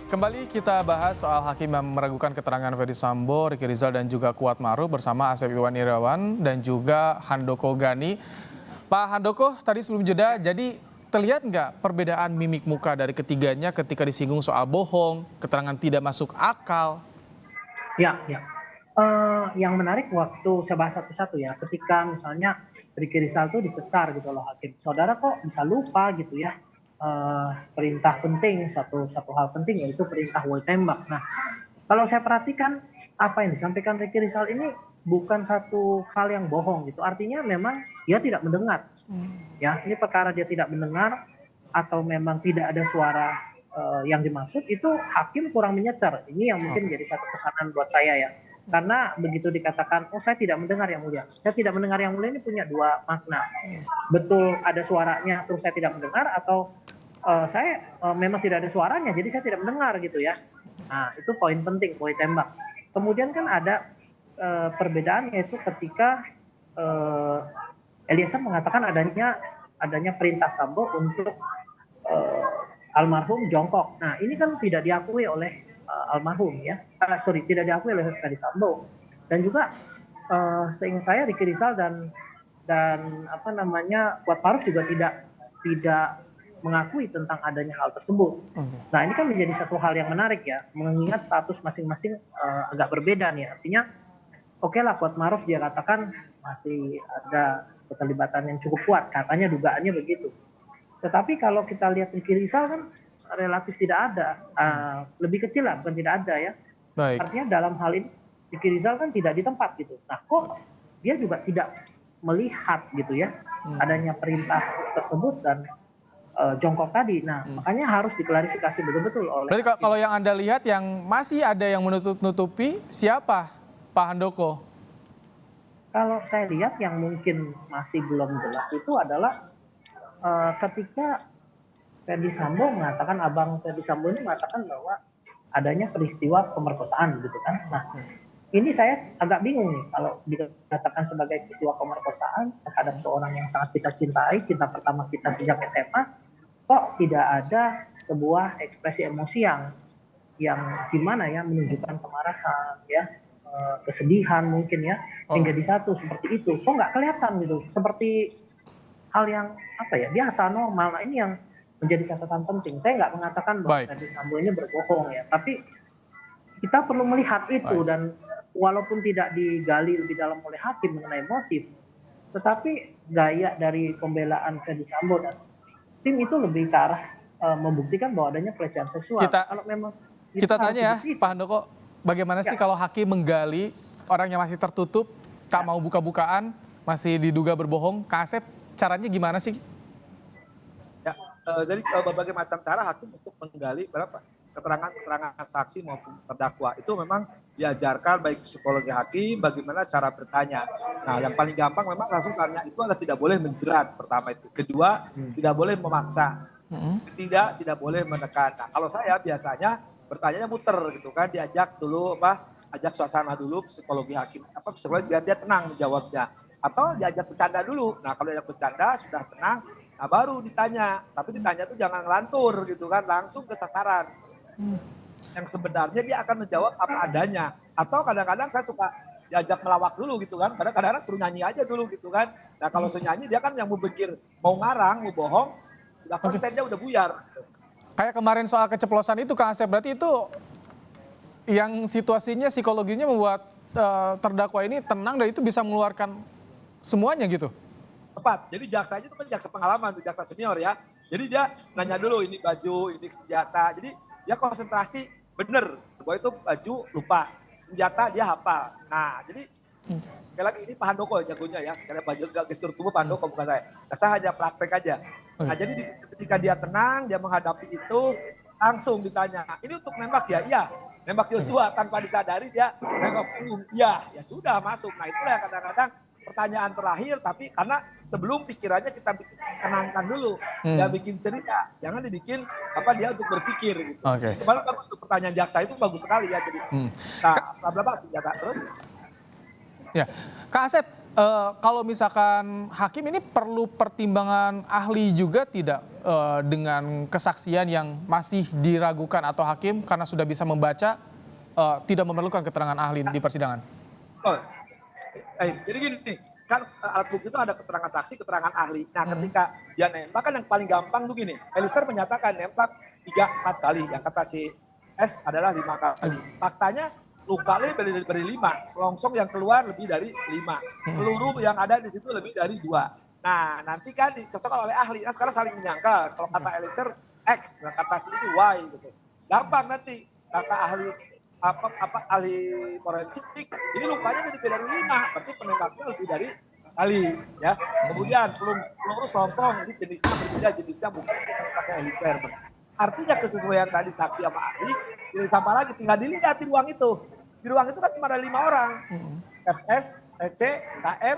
Kembali kita bahas soal hakim yang meragukan keterangan Ferdy Sambo, Ricky Rizal dan juga Kuat Maruf bersama Asep Iwan Irawan dan juga Handoko Gani. Pak Handoko, tadi sebelum jeda, jadi terlihat nggak perbedaan mimik muka dari ketiganya ketika disinggung soal bohong, keterangan tidak masuk akal? Ya, ya. Yang menarik waktu saya bahas satu-satu ya, ketika misalnya Ricky Rizal tuh dicecar gitu loh hakim. Saudara kok bisa lupa gitu ya, perintah penting, satu hal penting yaitu perintah woi tembak. Nah, kalau saya perhatikan apa yang disampaikan Ricky Rizal ini bukan satu hal yang bohong gitu. Artinya memang dia tidak mendengar. Ya, ini perkara dia tidak mendengar atau memang tidak ada suara yang dimaksud itu hakim kurang menyecer. Ini yang mungkin jadi satu pesanan buat saya ya. Karena begitu dikatakan, oh saya tidak mendengar yang mulia. Saya tidak mendengar yang mulia ini punya dua makna. Betul ada suaranya terus saya tidak mendengar atau saya memang tidak ada suaranya jadi saya tidak mendengar gitu ya. Nah itu poin penting, poin tembak. Kemudian kan ada perbedaan yaitu ketika Eliezer mengatakan adanya perintah Sambo untuk almarhum jongkok. Nah ini kan tidak diakui oleh almarhum ya, tidak diakui oleh Ferdy Sambo. Dan juga seingat saya Ricky Rizal dan apa namanya Kuat Maruf juga tidak mengakui tentang adanya hal tersebut. Nah ini kan menjadi satu hal yang menarik ya, mengingat status masing-masing agak berbeda nih. Artinya oke lah Kuat Maruf dia katakan masih ada keterlibatan yang cukup kuat, katanya dugaannya begitu. Tetapi kalau kita lihat Ricky Rizal kan relatif tidak ada, lebih kecil lah, bukan tidak ada ya. Baik. Artinya dalam hal ini Ricky Rizal kan tidak di tempat gitu. Nah kok dia juga tidak melihat gitu ya adanya perintah tersebut dan jongkok tadi. Nah makanya harus diklarifikasi betul-betul oleh. Berarti kalau yang Anda lihat yang masih ada yang menutup-nutupi siapa, Pak Handoko? Kalau saya lihat yang mungkin masih belum jelas itu adalah ketika Ferdy Sambo mengatakan, abang Ferdy Sambo ini mengatakan bahwa adanya peristiwa pemerkosaan gitu kan. Nah ini saya agak bingung nih kalau dikatakan sebagai peristiwa pemerkosaan terhadap seorang yang sangat kita cintai, cinta pertama kita sejak SMA, kok tidak ada sebuah ekspresi emosi yang gimana ya menunjukkan kemarahan ya, kesedihan mungkin ya, yang jadi satu seperti itu. Kok nggak kelihatan gitu, seperti hal yang apa ya biasa normal. Nah ini yang menjadi catatan penting. Saya nggak mengatakan bahwa Ferdy Sambo ini berbohong ya, tapi kita perlu melihat itu. Dan walaupun tidak digali lebih dalam oleh hakim mengenai motif, tetapi gaya dari pembelaan Ferdy Sambo dan tim itu lebih ke arah membuktikan bahwa adanya pelecehan seksual. Kalau memang kita tanya ya, Pak Handoko, bagaimana sih kalau hakim menggali orang yang masih tertutup, tak mau buka-bukaan, masih diduga berbohong, Kak Asep, caranya gimana sih? Ya, jadi berbagai macam cara hakim untuk menggali keterangan saksi maupun terdakwa itu memang diajarkan baik psikologi hakim bagaimana cara bertanya. Nah yang paling gampang memang langsung tanya itu adalah tidak boleh menjerat pertama itu. Kedua tidak boleh memaksa. Ketiga tidak boleh menekan. Nah kalau saya biasanya bertanya muter gitu kan, diajak dulu ajak suasana dulu psikologi hakim psikologi biar dia tenang menjawabnya, atau diajak bercanda dulu. Nah kalau diajak bercanda sudah tenang, nah baru ditanya, tapi ditanya tuh jangan ngelantur gitu kan, langsung ke sasaran. Yang sebenarnya dia akan menjawab apa adanya. Atau kadang-kadang saya suka diajak melawak dulu gitu kan, kadang-kadang suruh nyanyi aja dulu gitu kan. Nah kalau suruh nyanyi dia kan yang mau pikir, mau ngarang, mau bohong, udah konsen dia udah buyar. Kayak kemarin soal keceplosan itu Kak Asep, berarti itu yang situasinya psikologinya membuat terdakwa ini tenang dan itu bisa mengeluarkan semuanya gitu? Tepat, jadi jaksanya itu kan jaksa pengalaman, jaksa senior ya. Jadi dia nanya dulu ini baju, ini senjata. Jadi dia konsentrasi bener bahwa itu baju lupa, senjata dia hafal. Nah jadi sekali lagi ini Pak Handoko jagonya ya, sekali baju gestur tubuh Pak Handoko bukan saya. Nah, saya hanya praktek aja. Nah jadi ketika dia tenang, dia menghadapi itu langsung ditanya, ini untuk nembak ya? Iya. Nembak Joshua tanpa disadari dia nembak ya sudah masuk. Nah itulah yang kadang-kadang pertanyaan terakhir, tapi karena sebelum pikirannya kita tenangkan dulu, dia bikin cerita, jangan dibikin dia untuk berpikir gitu. Kemarin bagus tuh pertanyaan jaksa itu bagus sekali ya. Jadi, nah, berapa senjata terus? Ya, Kak Asep, Kalau misalkan hakim ini perlu pertimbangan ahli juga tidak dengan kesaksian yang masih diragukan atau hakim karena sudah bisa membaca tidak memerlukan keterangan ahli di persidangan? Oh, jadi gini nih, kan alat bukti itu ada keterangan saksi, keterangan ahli. Nah, ketika dia nembak kan yang paling gampang tuh gini, Eliezer menyatakan nembak 3-4 kali, yang kata si S adalah 5 kali. Faktanya luka lebih dari 5, selongsong yang keluar lebih dari 5, peluru yang ada di situ lebih dari 2. Nah, nanti kan dicocokkan oleh ahli. Nah, sekarang saling menyangka. Kalau kata Eliezer X, dan kata si itu Y gitu. Gampang nanti kata ahli ahli forensik ini lukanya lebih dari 5, berarti penembaknya lebih dari kali ya. Kemudian peluru selongsong ini jenisnya berbeda, jenisnya bukan pakai Eliezer. Artinya kesesuaian tadi saksi sama ahli tidak sama lagi, tinggal dilihat di ruang itu. Di ruang itu kan cuma ada 5 orang, FS, EC, KM,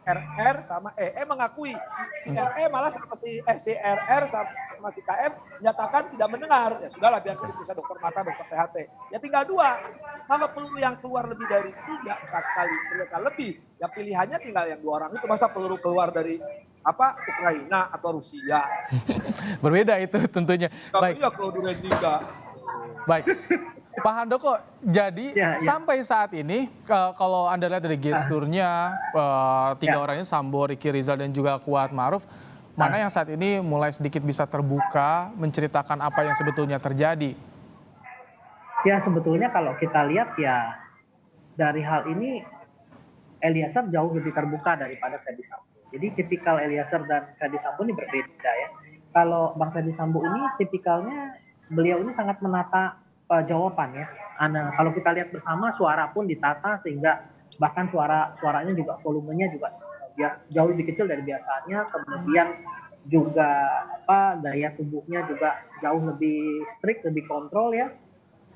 RR sama E mengakui. Si RE malah sama si RR sama si KM menyatakan tidak mendengar. Ya sudahlah, biar diperiksa dokter mata, dokter THT. Ya tinggal 2. Kalau peluru yang keluar lebih dari 3-4 kali ternyata lebih, ya pilihannya tinggal yang 2 orang itu. Masa peluru keluar dari Ukraina atau Rusia? Berbeda itu tentunya. Baik. Ya kalau Duren 3. Baik. Pak Handoko, jadi sampai saat ini kalau Anda lihat dari gesturnya 3 orang ini, Sambo, Ricky Rizal dan juga Kuat Maruf, mana yang saat ini mulai sedikit bisa terbuka menceritakan apa yang sebetulnya terjadi? Ya sebetulnya kalau kita lihat ya dari hal ini Eliezer jauh lebih terbuka daripada Ferdy Sambo. Jadi tipikal Eliezer dan Ferdy Sambo ini berbeda ya. Kalau Bang Ferdy Sambo ini tipikalnya beliau ini sangat menata jawaban ya. Kalau kita lihat bersama suara pun ditata sehingga bahkan suaranya juga volumenya juga jauh lebih kecil dari biasanya. Kemudian juga gaya tubuhnya juga jauh lebih strict, lebih kontrol ya.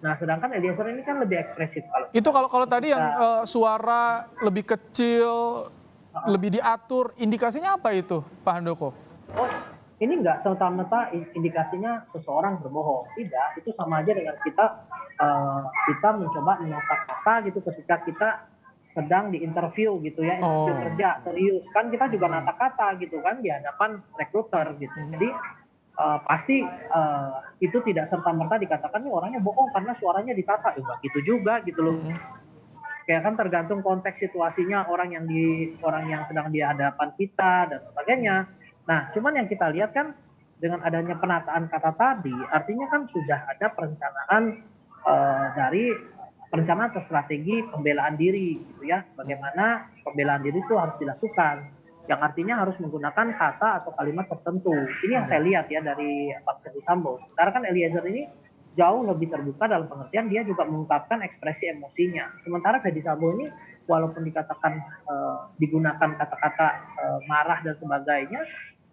Nah, sedangkan Eliezer ini kan lebih ekspresif kalau tadi yang suara lebih kecil, lebih diatur, indikasinya apa itu, Pak Handoko? Oh, ini enggak serta-merta indikasinya seseorang berbohong. Tidak, itu sama aja dengan kita mencoba menata kata gitu ketika kita sedang di interview gitu ya, interview kerja serius. Kan kita juga nata kata gitu kan di hadapan rekruter gitu. Jadi pasti itu tidak serta-merta dikatakan nih orangnya bohong karena suaranya ditata. Gitu juga gitu loh. Kayak kan tergantung konteks situasinya orang yang sedang di hadapan kita dan sebagainya. Nah, cuman yang kita lihat kan dengan adanya penataan kata tadi, artinya kan sudah ada perencanaan dari perencanaan atau strategi pembelaan diri, gitu ya. Bagaimana pembelaan diri itu harus dilakukan, yang artinya harus menggunakan kata atau kalimat tertentu. Ini yang saya lihat ya dari Bang Ferdy Sambo. Sementara kan Eliezer ini jauh lebih terbuka dalam pengertian dia juga mengungkapkan ekspresi emosinya. Sementara Ferdy Sambo ini walaupun dikatakan digunakan kata-kata marah dan sebagainya,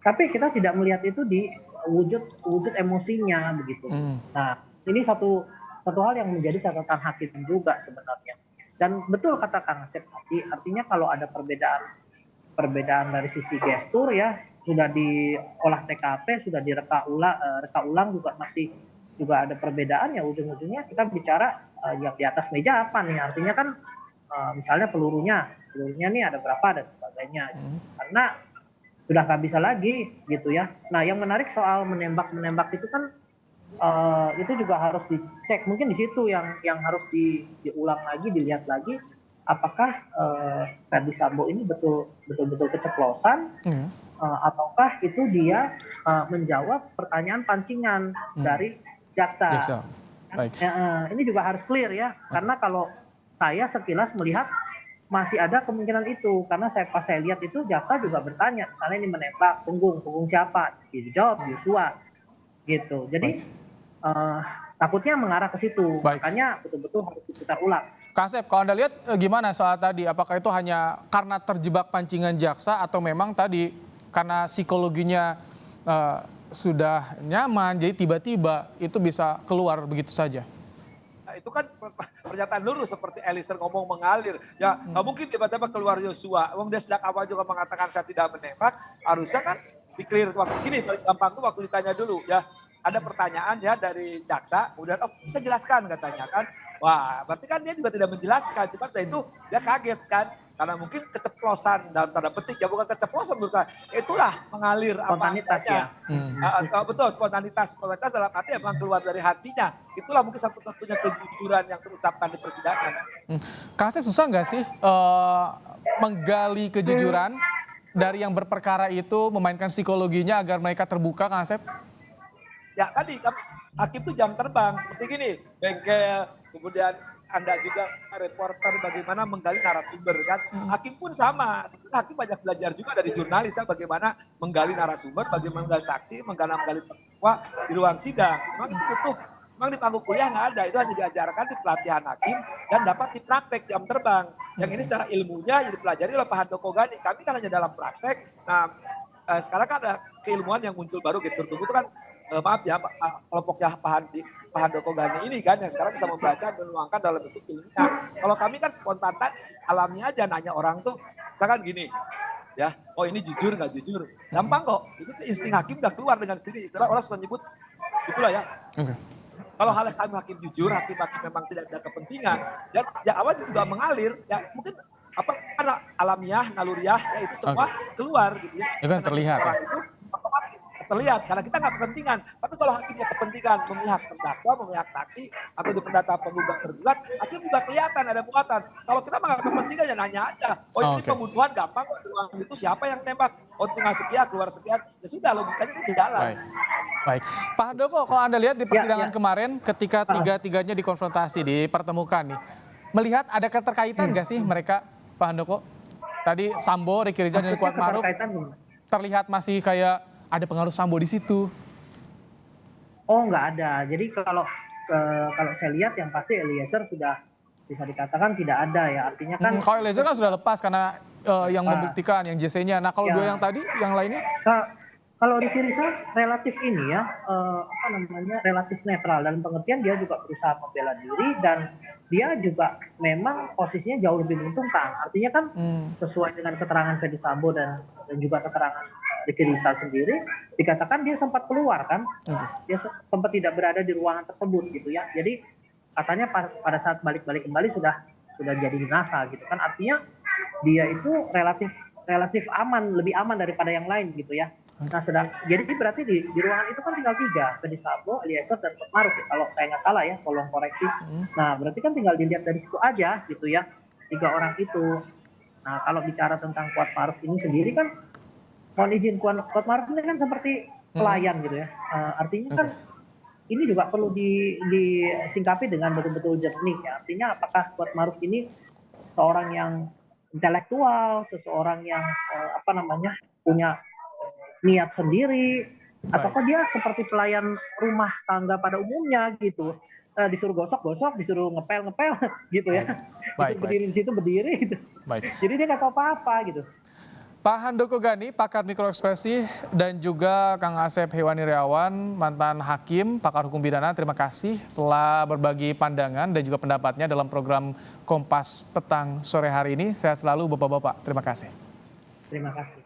tapi kita tidak melihat itu di wujud emosinya begitu. Nah, ini satu hal yang menjadi catatan hakim juga sebenarnya. Dan betul kata Kang Asep tadi, artinya kalau ada perbedaan dari sisi gestur ya, sudah diolah TKP, sudah direka ulang juga masih juga ada perbedaan ya, ujung-ujungnya kita bicara yang di atas meja apa nih, artinya kan misalnya pelurunya nih ada berapa dan sebagainya. Karena sudah nggak bisa lagi gitu ya. Nah, yang menarik soal menembak itu kan itu juga harus dicek. Mungkin di situ yang harus diulang lagi, dilihat lagi, apakah Ferdy Sambo ini betul-betul keceplosan, ataukah itu dia menjawab pertanyaan pancingan dari jaksa. Baik. Ini juga harus clear ya, karena kalau saya sekilas melihat masih ada kemungkinan itu, karena pas saya lihat itu jaksa juga bertanya, misalnya ini menembak punggung siapa? Dijawab Joshua, gitu. Jadi takutnya mengarah ke situ, makanya betul-betul harus diputar ulang. Kang Asep, kalau Anda lihat gimana soal tadi, apakah itu hanya karena terjebak pancingan jaksa atau memang tadi karena psikologinya sudah nyaman, jadi tiba-tiba itu bisa keluar begitu saja? Nah, itu kan pernyataan lurus seperti Eliezer ngomong mengalir. Ya nggak mungkin tiba-tiba keluar Joshua. Wong dia sejak awal juga mengatakan saya tidak menembak. Harusnya kan di-clear waktu gini, paling gampang tuh waktu ditanya dulu ya. Ada pertanyaan ya dari jaksa, kemudian bisa jelaskan katanya kan. Wah, berarti kan dia juga tidak menjelaskan. Cuma setelah itu dia kaget kan. Karena mungkin keceplosan dalam tanda petik, ya bukan keceplosan menurut saya, itulah mengalir Spontanitas adanya. ya. Betul, spontanitas dalam arti emang keluar dari hatinya. Itulah mungkin satu-satunya kejujuran yang terucapkan di persidangan. Kang Asep, susah nggak sih menggali kejujuran dari yang berperkara itu, memainkan psikologinya agar mereka terbuka, Kang Asep? Ya tadi hakim itu jam terbang seperti gini, bengkel, kemudian Anda juga reporter bagaimana menggali narasumber kan. Hakim pun sama, sebenarnya hakim banyak belajar juga dari jurnalis ya, bagaimana menggali narasumber, bagaimana menggali saksi, menggali terdakwa di ruang sidang. Memang itu butuh, memang di panggung kuliah nggak ada, itu hanya diajarkan di pelatihan hakim dan dapat dipraktek jam terbang. Yang ini secara ilmunya dipelajari oleh Pak Handoko Gani. Kami kan hanya dalam praktek. Nah sekarang kan ada keilmuan yang muncul baru, gestur tubuh itu kan maaf ya, kelompoknya Pak Handoko Gani ini kan yang sekarang bisa membaca dan menuangkan dalam bentuk ilmiah. Kalau kami kan spontan alami aja nanya orang tuh, misalkan gini, ya, oh ini jujur nggak jujur, gampang kok. Itu tuh insting hakim udah keluar dengan sendiri. Istilah orang suka nyebut, itulah ya. Kalau hal yang kami hakim jujur, hakim memang tidak ada kepentingan, dan sejak awal juga mengalir, ya mungkin karena alamiah, naluriah, ya itu semua keluar gitu ya. Itu kan terlihat. Orang itu terlihat karena kita nggak kepentingan. Tapi kalau hakimnya kepentingan memihak terdakwa, memihak saksi atau di pendata penggugat tergugat, hakim juga kelihatan ada muatan. Kalau kita nggak kepentingan ya nanya aja. Oh ini pembunuhan gampang kok, itu siapa yang tembak? Oh tinggal sekian, keluar sekian. Ya sudah, logikanya itu jalan. Baik. Pak Handoko, kalau Anda lihat di persidangan kemarin ketika tiga-tiganya dikonfrontasi, dipertemukan nih, melihat ada keterkaitan nggak sih mereka, Pak Handoko? Tadi Sambo, Ricky Rizal dan Kuat Maruf terlihat masih kayak ada pengaruh Sambo di situ. Oh nggak ada. Jadi kalau saya lihat yang pasti Eliezer sudah bisa dikatakan tidak ada ya. Artinya kan. Kalau Eliezer kan sudah lepas karena yang membuktikan, yang JC-nya. Nah kalau dua yang tadi, yang lainnya? Kalau Ricky Rizal relatif ini ya, relatif netral dalam pengertian dia juga berusaha membela diri dan dia juga memang posisinya jauh lebih menguntungkan. Artinya kan sesuai dengan keterangan Ferdy Sambo dan juga keterangan Ricky Rizal sendiri, dikatakan dia sempat keluar kan, dia sempat tidak berada di ruangan tersebut gitu ya. Jadi katanya pada saat balik-balik kembali sudah jadi jenazah gitu kan. Artinya dia itu relatif aman, lebih aman daripada yang lain gitu ya. Nah jadi berarti di ruangan itu kan tinggal 3, Ferdy Sambo, Eliezer dan Kuat Maruf ya, kalau saya nggak salah ya, tolong koreksi. Nah berarti kan tinggal dilihat dari situ aja gitu ya, 3 orang itu. Nah kalau bicara tentang Kuat Maruf ini sendiri kan, mohon izin, Kuat Maruf ini kan seperti pelayan gitu ya. Artinya kan ini juga perlu disingkapi dengan betul-betul jernih ya. Artinya apakah Kuat Maruf ini seorang yang intelektual, seseorang yang punya niat sendiri, ataukah dia seperti pelayan rumah tangga pada umumnya gitu, disuruh gosok-gosok, disuruh ngepel-ngepel gitu ya, disuruh berdiri di situ berdiri gitu. Jadi dia nggak tahu apa-apa gitu. Pak Handoko Gani, pakar mikroekspresi, dan juga Kang Asep Hewani Irawan, mantan hakim, pakar hukum pidana, terima kasih telah berbagi pandangan dan juga pendapatnya dalam program Kompas Petang sore hari ini. Sehat selalu Bapak-Bapak, terima kasih. Terima kasih.